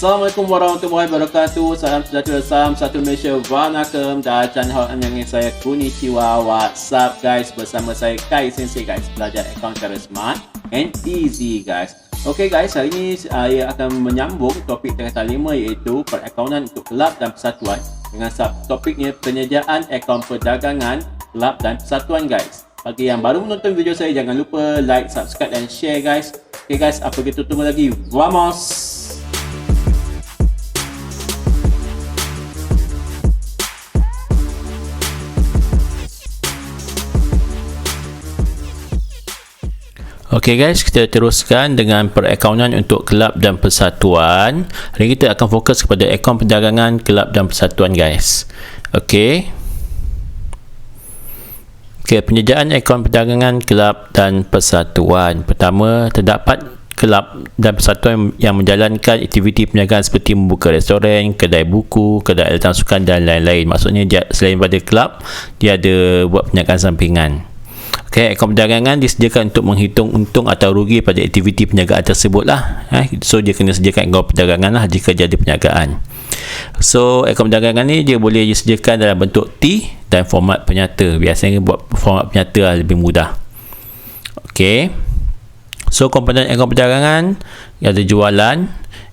Assalamualaikum warahmatullahi wabarakatuh. Salam sejahtera, salam satu Malaysia, Vanakkam dan yang saya Konnichiwa. What's up guys, bersama saya Kai Sensei guys, belajar akaun secara smart and easy guys. Okay guys, hari ini saya akan menyambung topik tingkatan 5 iaitu perakaunan untuk kelab dan persatuan dengan subtopiknya penyediaan akaun perdagangan, kelab dan persatuan guys. Bagi yang baru menonton video saya, jangan lupa like, subscribe dan share guys. Okay guys, apa kita tunggu lagi? Vamos! Okey guys, kita teruskan dengan perakaunan untuk kelab dan persatuan. Hari ini kita akan fokus kepada akaun perdagangan, kelab dan persatuan guys. Okey. Okey, penyediaan akaun perdagangan, kelab dan persatuan. Pertama, terdapat kelab dan persatuan yang menjalankan aktiviti perniagaan seperti membuka restoran, kedai buku, kedai alatan sukan dan lain-lain. Maksudnya dia, selain pada kelab, dia ada buat perniagaan sampingan. Okay, akaun perdagangan disediakan untuk menghitung untung atau rugi pada aktiviti perniagaan tersebut lah. So dia kena sediakan akaun perdagangan lah jika dia ada perniagaan. So akaun perdagangan ni dia boleh disediakan dalam bentuk T dan format penyata. Biasanya buat format penyata lah, lebih mudah. Okay. So komponen akaun perdagangan ada jualan,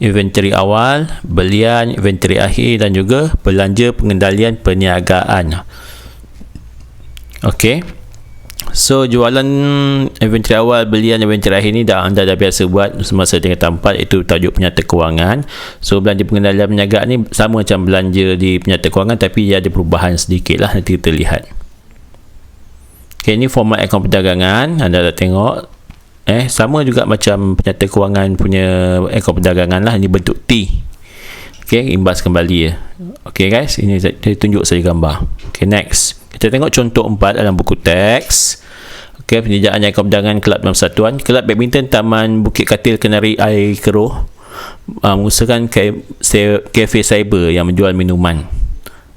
inventory awal, belian, inventory akhir dan juga belanja pengendalian perniagaan. Okay. So jualan, inventory awal, belian, inventory akhir ni anda dah biasa buat semasa tingkatan 4, itu tajuk penyata kewangan. So belanja pengendalian perniagaan ni sama macam belanja di penyata kewangan, tapi dia ada perubahan sedikit lah, nanti kita lihat. Okay, ni format akaun perdagangan, anda dah tengok. Sama juga macam penyata kewangan punya akaun perdagangan lah, ini bentuk T. Okay, imbas kembali ya. Okay guys, ini saya tunjuk saya gambar. Okay, next. Kita tengok contoh 4 dalam buku teks. Okay, penyediaan akaun perdagangan, kelab dan persatuan. Kelab badminton Taman Bukit Katil Kenari Air Keruh mengusahakan kafe cyber yang menjual minuman.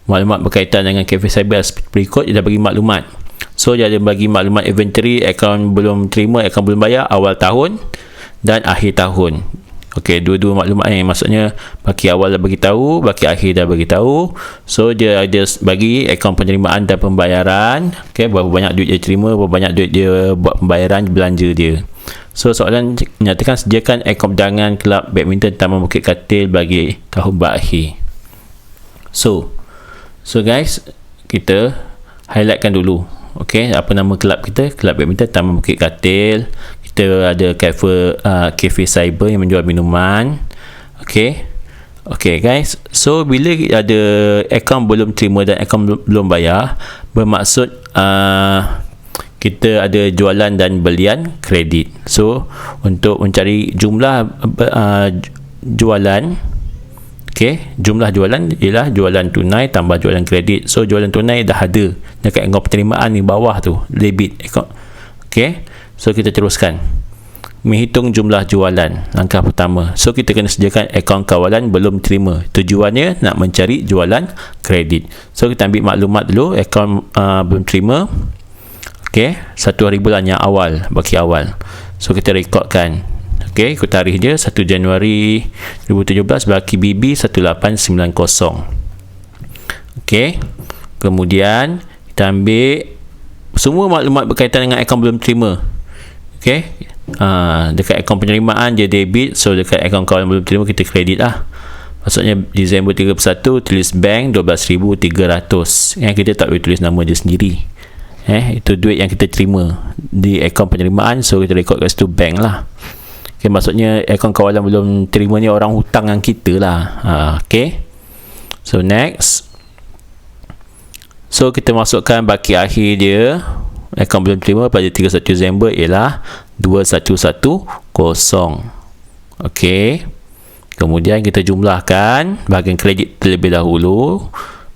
Maklumat berkaitan dengan kafe cyber berikut. Dia dah bagi maklumat. So dia ada bagi maklumat inventory, akaun belum terima, akaun belum bayar, awal tahun dan akhir tahun. Okey, dua-dua maklumat ni, maksudnya baki awal dah bagi tahu, baki akhir dah bagi tahu. So dia ada bagi akaun penerimaan dan pembayaran. Okey, berapa banyak duit dia terima, berapa banyak duit dia buat pembayaran belanja dia. So soalan menyatakan sediakan akaun perdagangan kelab badminton Taman Bukit Katil bagi tahun berakhir. So guys, kita highlightkan dulu. Okey, apa nama kelab kita? Kelab badminton Taman Bukit Katil. Kita ada cafe cyber yang menjual minuman. Okay guys, so bila ada akaun belum terima dan akaun belum bayar, bermaksud kita ada jualan dan belian kredit. So untuk mencari jumlah jualan, jumlah jualan ialah jualan tunai tambah jualan kredit. So jualan tunai dah ada dekat akaun penerimaan di bawah tu, debit akaun. So kita teruskan menghitung jumlah jualan. Langkah pertama, so kita kena sediakan akaun kawalan belum terima. Tujuannya nak mencari jualan kredit. So kita ambil maklumat dulu, akaun belum terima. Satu hari bulan yang awal, baki awal. So kita rekodkan. Ikut tarikh dia 1 Januari 2017, baki BB 1890. Kemudian kita ambil semua maklumat berkaitan dengan akaun belum terima. Dekat akaun penerimaan dia debit, so dekat akaun kawalan belum terima kita kredit lah. Maksudnya Disember 31 tulis bank 12,300. Kita tak boleh tulis nama dia sendiri. Itu duit yang kita terima di akaun penerimaan, so kita rekod kat situ bank lah. Maksudnya akaun kawalan belum terima ni orang hutang dengan kita lah. So next, so kita masukkan baki akhir dia. Akaun belum terima pada 31 Disember ialah 2110. Kemudian kita jumlahkan bahagian kredit terlebih dahulu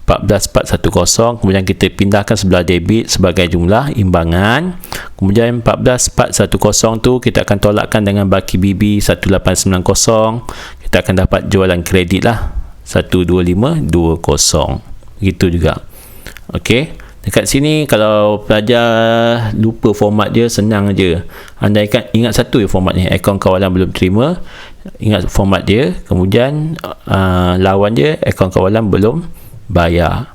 14,410. Kemudian kita pindahkan sebelah debit sebagai jumlah imbangan. Kemudian 14,410 tu kita akan tolakkan dengan baki BB 1890. Kita akan dapat jualan kredit lah 12520. Begitu juga. Dekat sini kalau pelajar lupa format dia, senang je. Anda ingat satu je format ni, akaun kawalan belum terima, ingat format dia. Kemudian lawan dia akaun kawalan belum bayar.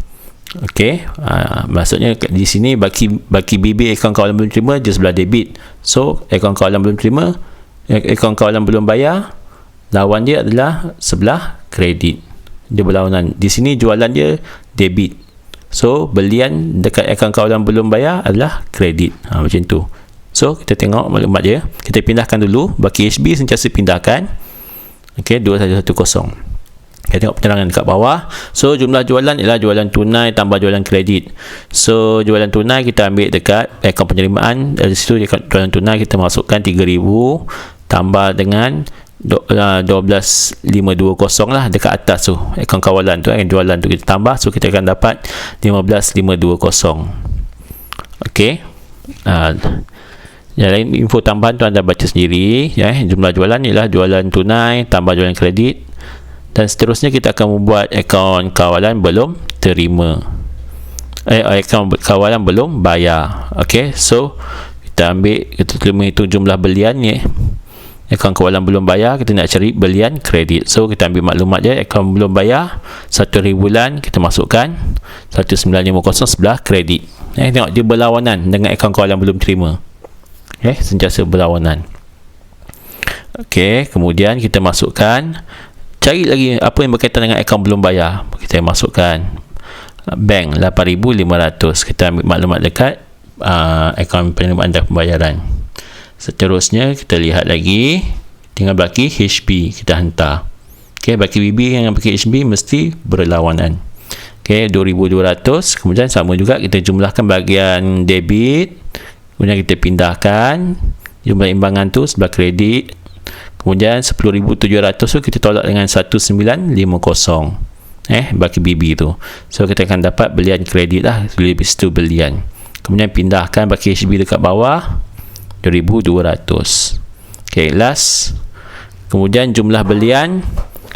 Okey, maksudnya di sini baki BB akaun kawalan belum terima dia sebelah debit. So akaun kawalan belum terima, akaun kawalan belum bayar, lawan dia adalah sebelah kredit. Dia berlawanan. Di sini jualan dia debit. So belian dekat akaun kawalan belum bayar adalah kredit. Macam tu. So kita tengok maklumat dia. Kita pindahkan dulu. Baki HB sentiasa pindahkan. Okey, 2110. Kita tengok penerangan dekat bawah. So jumlah jualan ialah jualan tunai tambah jualan kredit. So jualan tunai kita ambil dekat akaun penerimaan. Dari situ jualan tunai kita masukkan 3,000 tambah dengan 12,520 lah dekat atas tu akaun kawalan tu, jualan tu kita tambah. So kita akan dapat 15,520. Okey, yang lain info tambahan tu anda baca sendiri ya. Jumlah jualan ialah jualan tunai tambah jualan kredit, dan seterusnya kita akan membuat akaun kawalan belum terima, akaun kawalan belum bayar. Okey, so kita ambil, kita hitung jumlah belian ni. Akaun kawalan belum bayar, kita nak cari belian kredit. So kita ambil maklumat dia, akaun belum bayar 1,000 bulan, kita masukkan 1950 sebelah kredit. Tengok dia berlawanan dengan akaun kawalan belum terima. Sentiasa berlawanan. Okey, kemudian kita masukkan, cari lagi apa yang berkaitan dengan akaun belum bayar. Kita masukkan bank 8,500. Kita ambil maklumat dekat akaun penerimaan dan pembayaran. Seterusnya kita lihat lagi, tinggal baki HB kita hantar. Okey, baki BB dengan baki HB mesti berlawanan. Okey, 2,200. Kemudian sama juga kita jumlahkan bahagian debit. Kemudian kita pindahkan jumlah imbangan tu sebelah kredit. Kemudian 10,700 tu kita tolak dengan 1950. Baki BB tu. So kita akan dapat belian kredit lah, lebih situ belian. Kemudian pindahkan baki HB dekat bawah 2,200. Okey, last. Kemudian jumlah belian.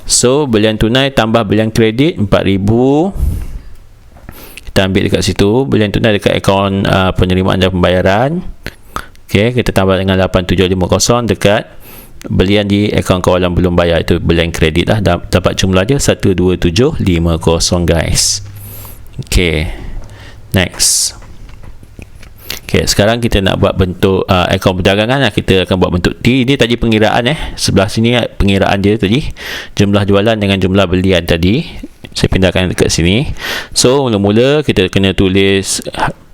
So belian tunai tambah belian kredit 4,000. Kita ambil dekat situ. Belian tunai dekat akaun penerimaan dan pembayaran. Okey, kita tambah dengan 8,750 dekat belian di akaun kawalan belum bayar, itu belian kredit lah. Dapat jumlah dia 12750 guys. Okey, next. Okay, sekarang kita nak buat bentuk akaun perdagangan lah. Kita akan buat bentuk T. Ini tadi pengiraan sebelah sini pengiraan dia tadi, jumlah jualan dengan jumlah belian tadi. Saya pindahkan dekat sini. So mula-mula kita kena tulis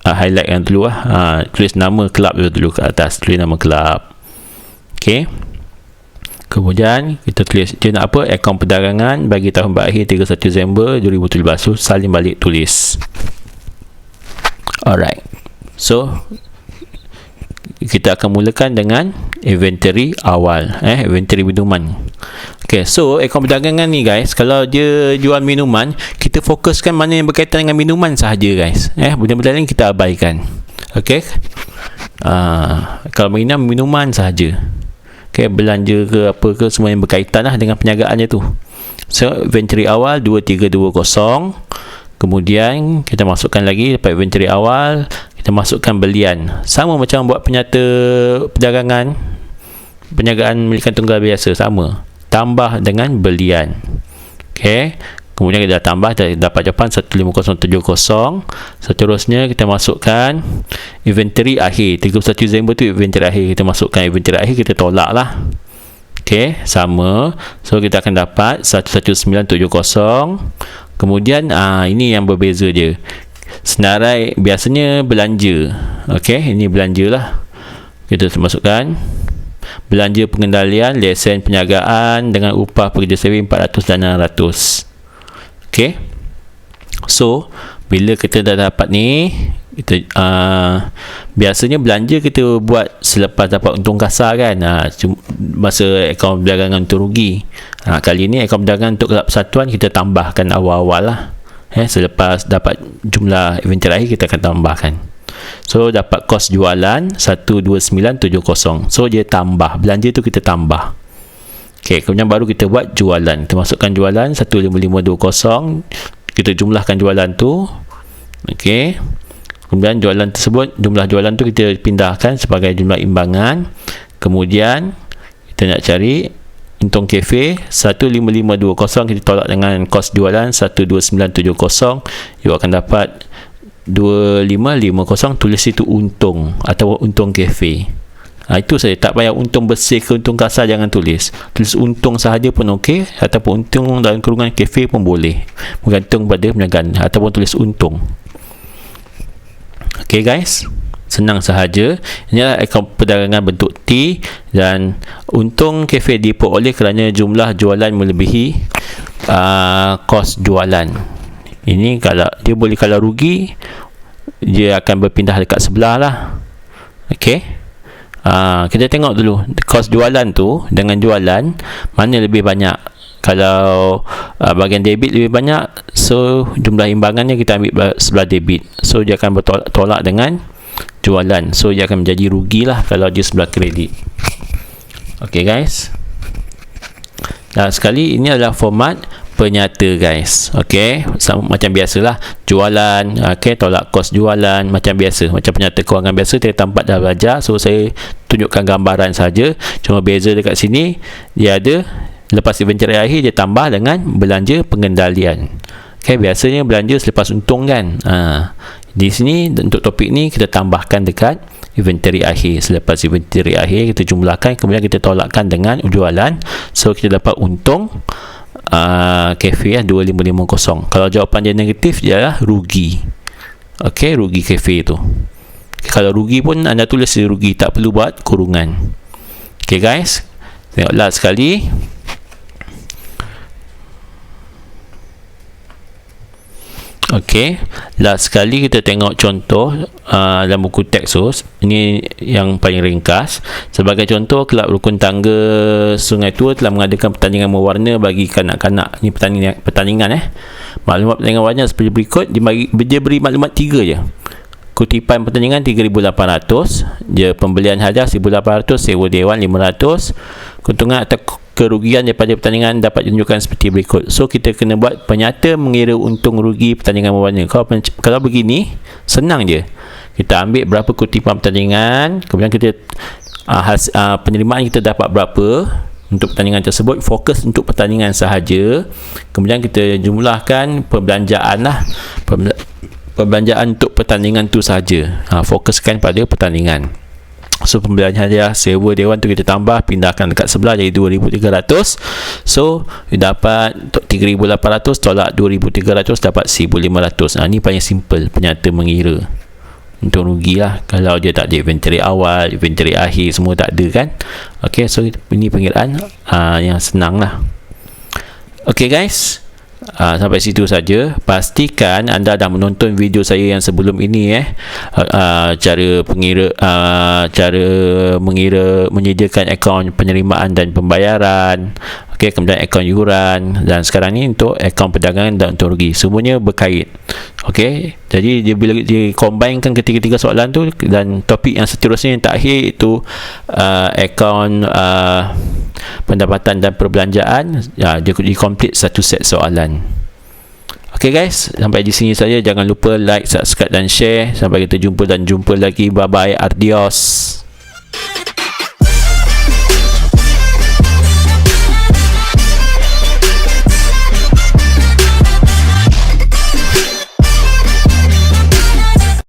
highlight yang dulu lah. Tulis nama kelab dulu kat atas. Tulis nama kelab. Okay, kemudian kita tulis dia nak apa, akaun perdagangan bagi tahun berakhir 31 Disember 2017. So salin balik tulis. Alright, so kita akan mulakan dengan inventory awal, inventory minuman. Okay, so akaun perdagangan ni guys, kalau dia jual minuman, kita fokuskan mana yang berkaitan dengan minuman sahaja guys. Benda-benda lain kita abaikan. Okay, kalau minuman sahaja. Okay, belanja ke apa ke, semua yang berkaitan lah dengan perniagaannya tu. So inventory awal 2320. Kemudian kita masukkan lagi lepas inventory awal, kita masukkan belian. Sama macam buat penyata perdagangan, perniagaan milikan tunggal biasa, sama. Tambah dengan belian. Okey. Kemudian kita dah tambah, dah dapat jawapan 15070. Seterusnya kita masukkan inventory akhir. 31 Disember tu inventory akhir. Kita masukkan inventory akhir, kita tolak lah. Okey, sama. So kita akan dapat 11970. Kemudian ini yang berbeza dia. Senarai biasanya belanja. Okey, ini belanja lah. Kita masukkan belanja pengendalian, lesen perniagaan dengan upah pekerja sewi 400 dan 600. Okey. So, bila kita dah dapat ni, kita biasanya belanja kita buat selepas dapat untung kasar kan. Masa akaun perdagangan untung rugi. Kali ni akaun perdagangan untuk kelab persatuan kita tambahkan awal-awal lah. Selepas dapat jumlah inventory akhir kita akan tambahkan. So dapat kos jualan 12970. So dia tambah, belanja tu kita tambah. Okey, kemudian baru kita buat jualan. Kita masukkan jualan 15520. Kita jumlahkan jualan tu. Okey. Kemudian jualan tersebut, jumlah jualan tu kita pindahkan sebagai jumlah imbangan. Kemudian kita nak cari untung kafe 15520, kita tolak dengan kos jualan 12970, you akan dapat 2550. Tulis itu untung atau untung kafe. Itu saja, tak payah untung bersih ke untung kasar, jangan tulis untung sahaja pun okey, ataupun untung dalam kurungan kafe pun boleh, bergantung pada perniagaan, ataupun tulis untung. Okey guys, senang sahaja. Inilah akaun perdagangan bentuk T, dan untung kafe diperoleh kerana jumlah jualan melebihi kos jualan. Ini kalau dia boleh, kalau rugi dia akan berpindah dekat sebelah lah. Okey, kita tengok dulu kos jualan tu dengan jualan mana lebih banyak. Kalau bahagian debit lebih banyak, so jumlah imbangannya kita ambil sebelah debit, so dia akan bertolak dengan jualan, so dia akan menjadi rugi lah kalau dia sebelah kredit. Ok guys, dan sekali ini adalah format penyata guys. Ok, macam biasalah jualan, ok, tolak kos jualan macam biasa, macam penyata kewangan biasa kita tampak dah belajar. So saya tunjukkan gambaran saja, cuma beza dekat sini dia ada lepas inventory akhir dia tambah dengan belanja pengendalian. Ok, biasanya belanja selepas untung kan. Di sini untuk topik ni kita tambahkan dekat inventory akhir. Selepas inventory akhir kita jumlahkan, kemudian kita tolakkan dengan jualan, so kita dapat untung kafe 2550. Kalau jawapan dia negatif, dia adalah rugi. Ok, rugi kafe tu. Kalau rugi pun anda tulis rugi, tak perlu buat kurungan. Ok guys, tengoklah sekali. Ok, last sekali kita tengok contoh dalam buku teks tu. Ini yang paling ringkas. Sebagai contoh, kelab rukun tangga Sungai Tua telah mengadakan pertandingan mewarna bagi kanak-kanak. Ini pertandingan maklumat pertandingan warna seperti berikut. Dia beri maklumat 3 je. Kutipan pertandingan 3,800, dia pembelian hadiah 1,800, sewa dewan 500. Keuntungan atau kerugian daripada pertandingan dapat ditunjukkan seperti berikut. So kita kena buat penyata mengira untung rugi pertandingan mewarna. Kalau begini senang je, kita ambil berapa kutipan pertandingan, kemudian kita penerimaan kita dapat berapa untuk pertandingan tersebut, fokus untuk pertandingan sahaja, kemudian kita jumlahkan perbelanjaan lah, perbelanjaan untuk pertandingan tu saja, fokuskan pada pertandingan. So pembelian hadiah sewa dewan tu kita tambah, pindahkan dekat sebelah jadi 2,300. So dapat 3,800 tolak 2,300 dapat 1,500. Ni paling simple penyata mengira untung rugi lah. Kalau dia tak ada inventory awal, inventory akhir, semua tak ada kan. Ok, so ini pengiraan yang senang lah. Ok guys, sampai situ saja. Pastikan anda dah menonton video saya yang sebelum ini cara menyediakan akaun penerimaan dan pembayaran, okey, kemudian akaun yuran, dan sekarang ni untuk akaun perdagangan dan untung rugi, semuanya berkait. Okey, jadi dia bila dia combinekan ketiga-tiga soalan tu, dan topik yang seterusnya yang terakhir itu akaun pendapatan dan perbelanjaan, dia complete satu set soalan. Ok guys, sampai di sini saja. Jangan lupa like, subscribe dan share. Sampai kita jumpa lagi. Bye bye, adios.